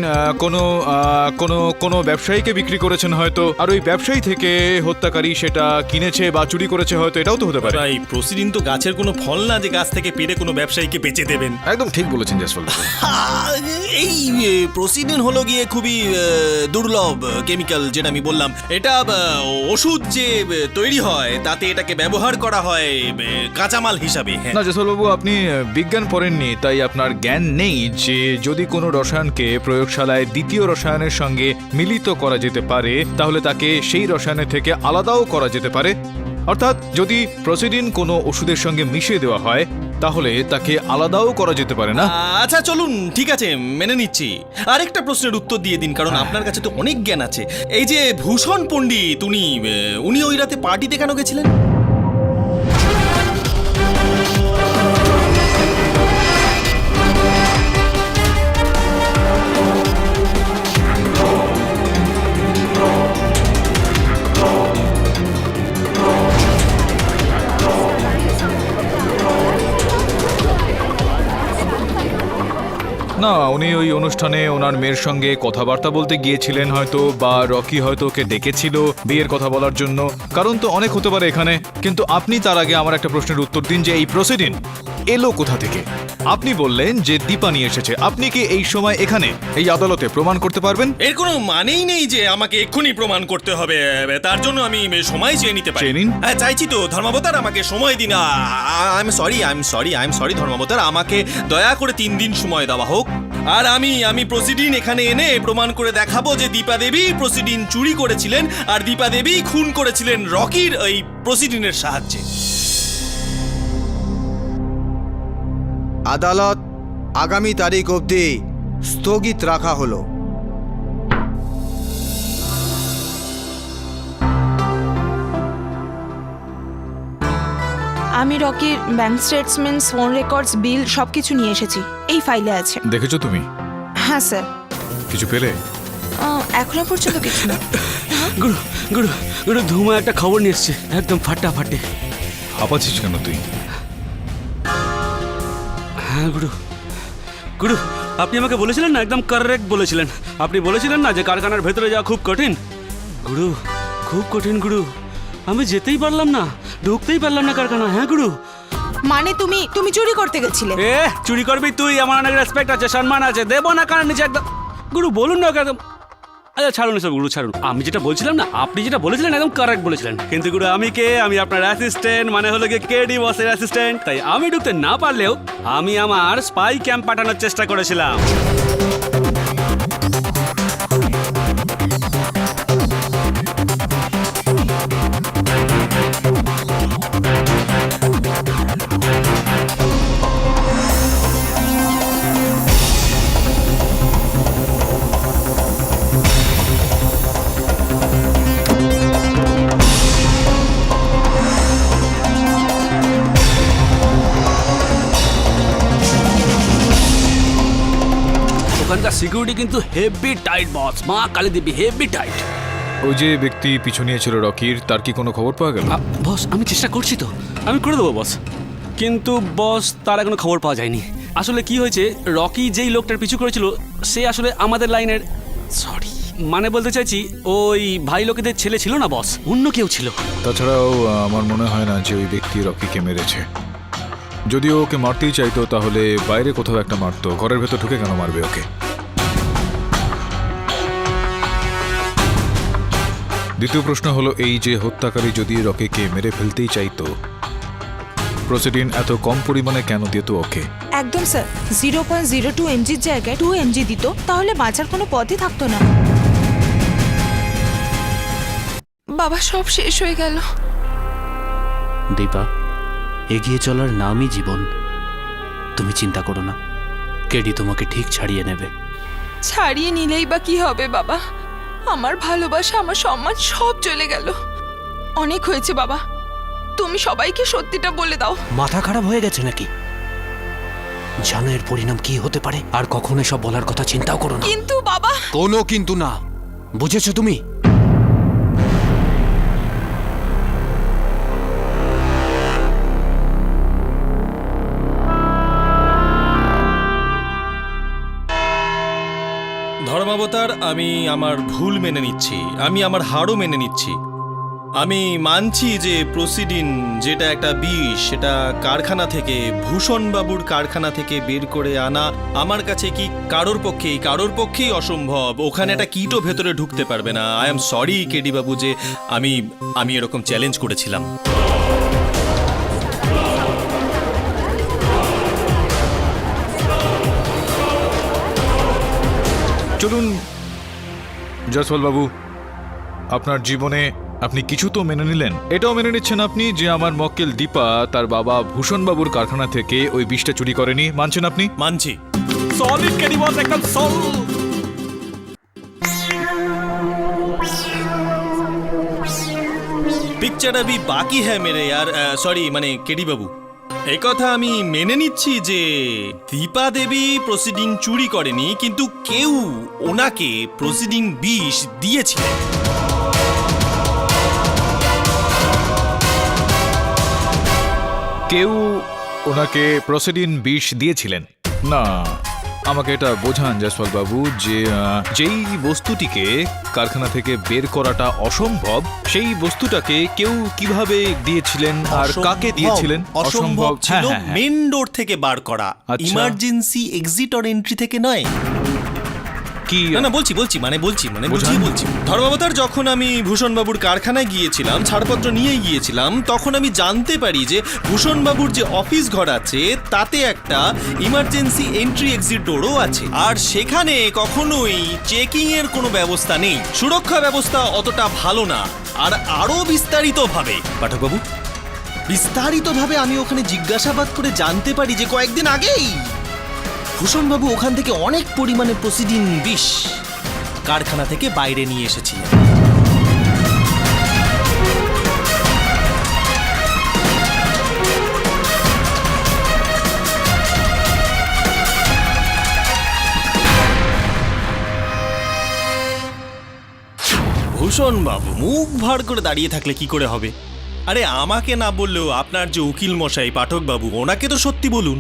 কোনো ব্যবসায়ীকে বিক্রি করেছেন হয়তো, আর ওই ব্যবসায়ী থেকে হত্যাকারী সেটা কিনেছে বা চুরি করেছে হয়তো, এটাও তো হতে পারে। ভাই, প্রসিডিং তো গাছের কোনো ফল না যে গাছ থেকে পেড়ে কোনো ব্যবসায়ীকে বেচে দেবেন। একদম ঠিক বলেছেন জয়সওয়াল বাবু। এই প্রসিডিং হলো গিয়ে খুবই দুর্লভ কেমিক্যাল, যেটা আমি বললাম। এটা ওষুধ যে তৈরি হয় তাতে এটাকে ব্যবহার করা হয় কাঁচামাল হিসাবে। না জয়সওয়াল বাবু, আপনি বিজ্ঞান পড়েননি, তাই আপনার জ্ঞান নেই যে যদি কোনো রসায়নকে প্রয়োগশালায় দ্বিতীয় রসায়নের সঙ্গে মিলিত করা যেতে পারে তাহলে তাকে সেই রসায়নের থেকে আলাদাও করা যেতে পারে। অর্থাৎ যদি প্রসিডিং কোনো ওষুধের সঙ্গে মিশিয়ে দেওয়া হয় তাহলে তাকে আলাদাও করা যেতে পারে না। আচ্ছা চলুন, ঠিক আছে, মেনে নিচ্ছি। আরেকটা প্রশ্নের উত্তর দিয়ে দিন, কারণ আপনার কাছে তো অনেক জ্ঞান আছে। এই যে ভূষণ পণ্ডিত, উনি ওই রাতে পার্টিতে কেন গেছিলেন? না, উনি ওই অনুষ্ঠানে ওনার মেয়ের সঙ্গে কথাবার্তা বলতে গিয়েছিলেন হয়তো, বা রকি হয়তো ওকে ডেকেছিল বিয়ের কথা বলার জন্য। কারণ তো অনেক হতে পারে এখানে, কিন্তু আপনি তার আগে আমার একটা প্রশ্নের উত্তর দিন যে এই প্রসিডিং এলো কোথা থেকে? আপনি বললেন যে দীপা নিয়ে এসেছে। আপনি কি এই সময় এখানে এই আদালতে প্রমাণ করতে পারবেন? এর কোনো মানেই নেই যে আমাকে এক্ষুনি প্রমাণ করতে হবে। তার জন্য আমি সময় চেয়ে নিতে পারি। চেয়ে নিন। হ্যাঁ, চাইছি তো। ধর্মাবতার, আমাকে সময় দিন। আই এম সরি ধর্মাবতার, আমাকে দয়া করে 3 দিন সময় দেওয়া হোক। আর আমি প্রসিডিং এখানে এনে প্রমাণ করে দেখাবো যে দীপা দেবী প্রসিডিং চুরি করেছিলেন আর দীপা দেবী খুন করেছিলেন রকির এই প্রসিডিংয়ের সাহায্যে। আদালত আগামী তারিখ অবধি স্থগিত রাখা হলো। আমি রকির ব্যাংক স্টেটমেন্টস, ফোন রেকর্ডস, বিল সবকিছু নিয়ে এসেছি। এই ফাইলে আছে। দেখেছো তুমি? হ্যাঁ স্যার। কিছু পেলে? এখনো পর্যন্ত কিছু না। গুরু গুরু গুরু ধুমা একটা খবর নিয়ে এসছে, একদম ফাটাফাটি। হাঁপাচ্ছিস কেন তুই? হ্যাঁ গুরু গুরু, আপনি আমাকে বলেছিলেন না, একদম কারেক্ট বলেছিলেন। আপনি বলেছিলেন না যে কারখানার ভেতরে যাওয়া খুব কঠিন। গুরু, খুব কঠিন গুরু। আমি যেতেই পারলাম না, ঢুকতেই পারলাম না কারখানা। হ্যাঁ গুরু, মানে তুমি তুমি চুরি করতে গেছিলে? এ চুরি করবি তুই? আমার অনেক রেসপেক্ট আছে, সম্মান আছে, দেবো না কারণ নিচে একদম। গুরু বলুন না ওকে একদম। আচ্ছা ছাড়ুন এসব গুরু, ছাড়ুন। আমি যেটা বলছিলাম না, আপনি যেটা বলেছিলেন একদম কারেক্ট বলেছিলেন। কিন্তু গুরু আমি কে? আমি আপনার অ্যাসিস্ট্যান্ট, মানে হলো গিয়ে কেডি বসের অ্যাসিস্ট্যান্ট। তাই আমি ঢুকতে না পারলেও আমি আমার স্পাই ক্যাম্প পাঠানোর চেষ্টা করেছিলাম। ওখানকার সিকিউরিটি কিন্তু হেভি টাইট বস, মা কালী দেবী, হেভি টাইট। ওই যে ব্যক্তি পিছু নিয়েছিল রকির, তার কি কোনো খবর পাওয়া গেল? বস আমি চেষ্টা করছি তো, আমি করে দেবো বস। কিন্তু বস তার এখনো খবর পাওয়া যায়নি। আসলে কি হয়েছে, রকি যেই লোকটার পিছু করেছিল সে আসলে আমাদের লাইনের, সরি মানে বলতে চাইছি ওই ভাই লোকেদের ছেলে ছিল না বস, অন্য কেউ ছিল। তাছাড়াও আমার মনে হয় না যে ওই ব্যক্তি রকিকে মেরেছে। যদিও ওকে মারতেই চাইতো তাহলে বাইরে কোথাও একটা মারতো, ঘরের ভেতর ঢুকে কেন মারবে ওকে? দ্বিতীয় প্রশ্ন হলো এই যে হত্যাকারী যদি রকিকে মেরে ফেলতেই চাইতো, প্রসিডিন এত কম পরিমাণে কেন দিত ওকে? একদম স্যার, 0.02 mgর জায়গায় 2 mg দিত, তাহলে বাঁচার কোনো পথই থাকতো না। বাবা সব শেষ হয়ে গেল। দীপা, এগিয়ে চলার নামই জীবন। তুমি চিন্তা করো না, কেডি তোমাকে ঠিক ছাড়িয়ে নেবে। ছাড়িয়ে নিলেই বা কি হবে বাবা? আমার ভালোবাসা, আমার সম্মান সব চলে গেল। অনেক হয়েছে বাবা, তুমি সবাইকে সত্যিটা বলে দাও। মাথা খারাপ হয়ে গেছে নাকি? জানো এর পরিণাম কি হতে পারে? আর কখনো সব বলার কথা চিন্তাও করো না। কিন্তু বাবা। কোনো কিন্তু না, বুঝেছো তুমি? ধর্মাবতার, আমি আমার ভুল মেনে নিচ্ছি, আমি আমার হারও মেনে নিচ্ছি। আমি মানছি যে প্রসিডিন যেটা একটা বিষ, সেটা কারখানা থেকে, ভূষণবাবুর কারখানা থেকে বের করে আনা আমার কাছে কি কারোর পক্ষেই অসম্ভব। ওখানে একটা কীটও ভেতরে ঢুকতে পারবে না। আই এম সরি কেডি বাবু যে আমি এরকম চ্যালেঞ্জ করেছিলাম। চলুন জয়সওয়াল বাবু, আপনার জীবনে আপনি কিছু তো মেনে নিলেন। এটাও মেনে নিচ্ছেন আপনি যে আমার মক্কেল দীপা তার বাবা ভূষণবাবুর কারখানা থেকে ওই বিষটা চুরি করেনি। মানছেন আপনি? মানছি। সলিড কেডি বস, একদম সল। पिक्चर अभी बाकी है मेरे यार, सॉरी মানে কেডি বাবু, এই কথা আমি মেনে নিচ্ছি যে দীপা দেবী প্রসিডিং চুরি করেনি, কিন্তু কেউ ওনাকে প্রসিডিং বিষ দিয়েছিলেন। কেউ ওনাকে প্রসিডিন বিষ দিয়েছিলেন? না, আমাকে এটা বোঝান জয়সওয়াল বাবু যে যেই বস্তুটিকে কারখানা থেকে বের করাটা অসম্ভব, সেই বস্তুটাকে কেউ কিভাবে দিয়েছিলেন আর কাকে দিয়েছিলেন? অসম্ভব ছিল হ্যাঁ। মেন ডোর থেকে বার করা, আচ্ছা। ইমার্জেন্সি এক্সিট অর এন্ট্রি থেকে নয়। কি? না বলছি ধর্মাবতার, যখন আমি ভূষণবাবুর কারখানায় গিয়েছিলাম, ছাড়পত্র নিয়ে গিয়েছিলাম, তখন আমি জানতে পারি যে ভূষণবাবুর যে অফিস ঘর আছে তাতে একটা ইমার্জেন্সি এন্ট্রি এক্সিট ডোরও আছে, আর সেখানে কখনোই চেকিং এর কোনো ব্যবস্থা নেই। সুরক্ষা ব্যবস্থা অতটা ভালো না। আর আরো বিস্তারিতভাবে পাঠকবাবু, আমি ওখানে জিজ্ঞাসাবাদ করে জানতে পারি যে কয়েকদিন আগেই ভূষণবাবু ওখান থেকে অনেক পরিমাণে প্রসিডিং বিষ কারখানা থেকে বাইরে নিয়ে এসেছিলেন। ভূষণবাবু মুখ ভার করে দাঁড়িয়ে থাকলে কি করে হবে? আরে আমাকে না বললেও আপনার যে উকিল মশাই পাঠকবাবু, ওনাকে তো সত্যি বলুন।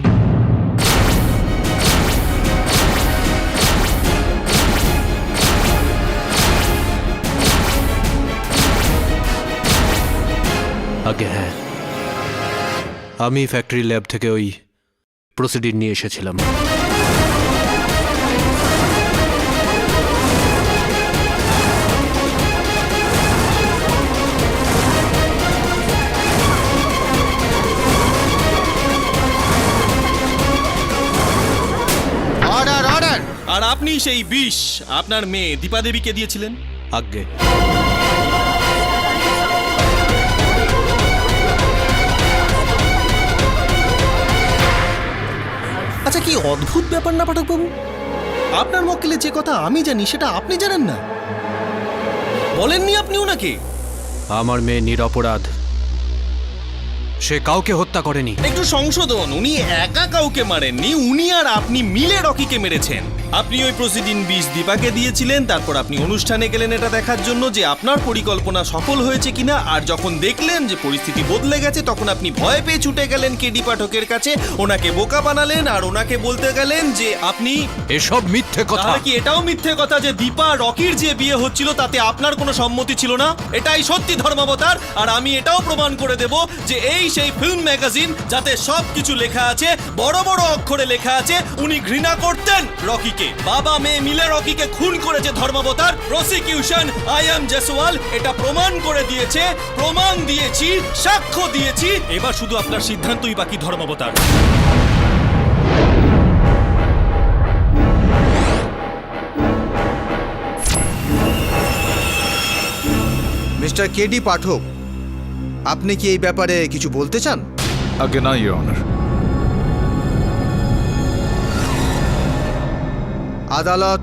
আগে হ্যাঁ, আমি ফ্যাক্টরি ল্যাব থেকে ওই প্রসিডিং নিয়ে এসেছিলাম। Order order! আর আপনি সেই বিষ আপনার মেয়ে দীপা দেবীকে দিয়েছিলেন? আজ্ঞে। আচ্ছা, কি অদ্ভুত ব্যাপার না পাঠকবাবু, আপনার মক্কেলে যে কথা আমি জানি সেটা আপনি জানেন না। বলেননি আপনি ওনাকে? আমার মেয়ে নিরপরাধ, সে কাউকে হত্যা করেনি। একটু সংশোধন, উনি একা কাউকে মারেননি, উনি আর আপনি মিলে রকিকে মেরেছেন। আপনি ওই প্রসিডিং বিষ দীপাকে দিয়েছিলেন, তারপর আপনি অনুষ্ঠানে গেলেন এটা দেখার জন্য যে আপনার পরিকল্পনা সফল হয়েছে কিনা। আর যখন দেখলেন যে পরিস্থিতি বদলে গেছে, তখন আপনি ভয় পেয়ে ছুটে গেলেন কেডি পাঠকের কাছে, ওনাকে বোকা বানালেন আর ওনাকে বলতে গেলেন যে আপনি। এসব মিথ্যে কথা। তাহলে কি এটাও মিথ্যে কথা যে দীপা রকির যে বিয়ে হচ্ছিল তাতে আপনার কোনো সম্মতি ছিল না? এটাই সত্যি ধর্মাবতার। আর আমি এটাও প্রমাণ করে দেব যে এই সেই ফিল্ম ম্যাগাজিন যাতে সবকিছু লেখা আছে, বড় বড় অক্ষরে লেখা আছে, উনি ঘৃণা করতেন রকিকে। বাবা মেয়ে মিলে রকিকে খুন করেছে ধর্মাবতার। প্রসিকিউশন আই এম জয়সওয়াল এটা প্রমাণ করে দিয়েছে, প্রমাণ দিয়েছি, সাক্ষ্য দিয়েছি। এবার শুধু আপনার সিদ্ধান্তই বাকি ধর্মাবতার। মিস্টার কেডি পাঠক, আপনি কি এই ব্যাপারে কিছু বলতে চান? আগে না, ইওর অনার। আদালত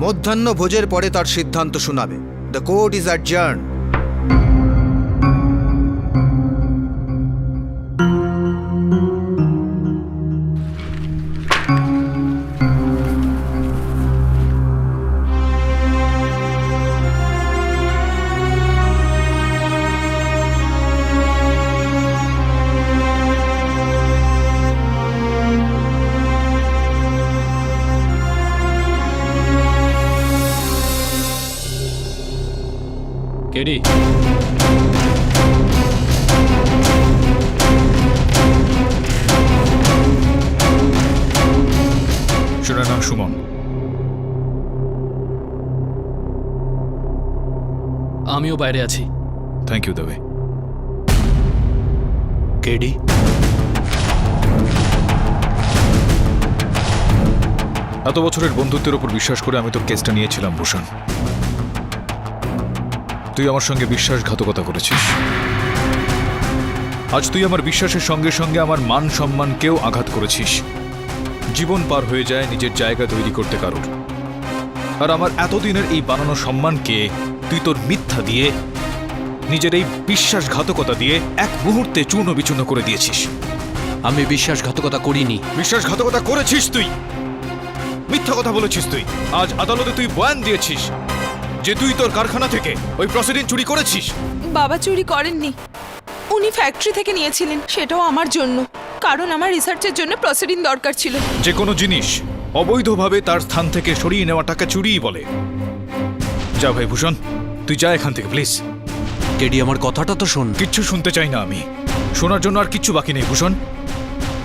মধ্যাহ্ন ভোজের পরে তার সিদ্ধান্ত শোনাবে। The court is adjourn. KD, শুনে না সুমন, আমিও বাইরে আছি। থ্যাংক ইউ দেবে। কেডি, এত বছরের বন্ধুত্বের উপর বিশ্বাস করে আমি তোর কেসটা নিয়েছিলাম ভূষণ। তুই আমার সঙ্গে বিশ্বাসঘাতকতা করেছিস। আজ তুই আমার বিশ্বাসের সঙ্গে সঙ্গে আমার মান সম্মানকেও আঘাত করেছিস। জীবন পার হয়ে যায় নিজের জায়গা তৈরি করতে কারোর, আর আমার এতদিনের এই বানানো সম্মানকে তুই তোর মিথ্যা দিয়ে, নিজের এই বিশ্বাসঘাতকতা দিয়ে এক মুহূর্তে চূর্ণ বিচূর্ণ করে দিয়েছিস। আমি বিশ্বাসঘাতকতা করিনি। বিশ্বাসঘাতকতা করেছিস তুই, মিথ্যা কথা বলেছিস তুই। আজ আদালতে তুই বয়ান দিয়েছিস যে তুই তোর কারখানা থেকে ওই প্রসিডিং চুরি করেছিস। বাবা চুরি করেননি, উনি ফ্যাক্টরি থেকে নিয়েছিলেন, সেটাও আমার জন্য, কারণ আমার রিসার্চের জন্য প্রসিডিং দরকার ছিল। যে কোনো জিনিস অবৈধভাবে তার স্থান থেকে সরিয়ে নেওয়াটাকে চুরিই বলে। যা ভাই ভূষণ, তুই যা এখান থেকে প্লিজ। কেডি, আমার কথাটা তো শোন। কিচ্ছু শুনতে চাই না আমি, শোনার জন্য আর কিচ্ছু বাকি নেই ভূষণ,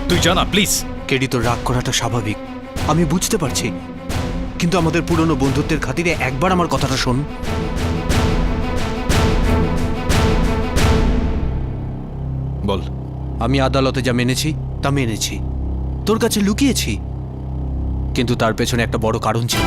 তুই জানা প্লিজ। কেডি, তোর রাগ করাটা স্বাভাবিক, আমি বুঝতে পারছি, কিন্তু আমাদের পুরনো বন্ধুত্বের খাতিরে একবার আমার কথাটা শোন। বল। আমি আদালতে যা মেনেছি তা মেনেছি, তোর কাছে লুকিয়েছি, কিন্তু তার পেছনে একটা বড় কারণ ছিল।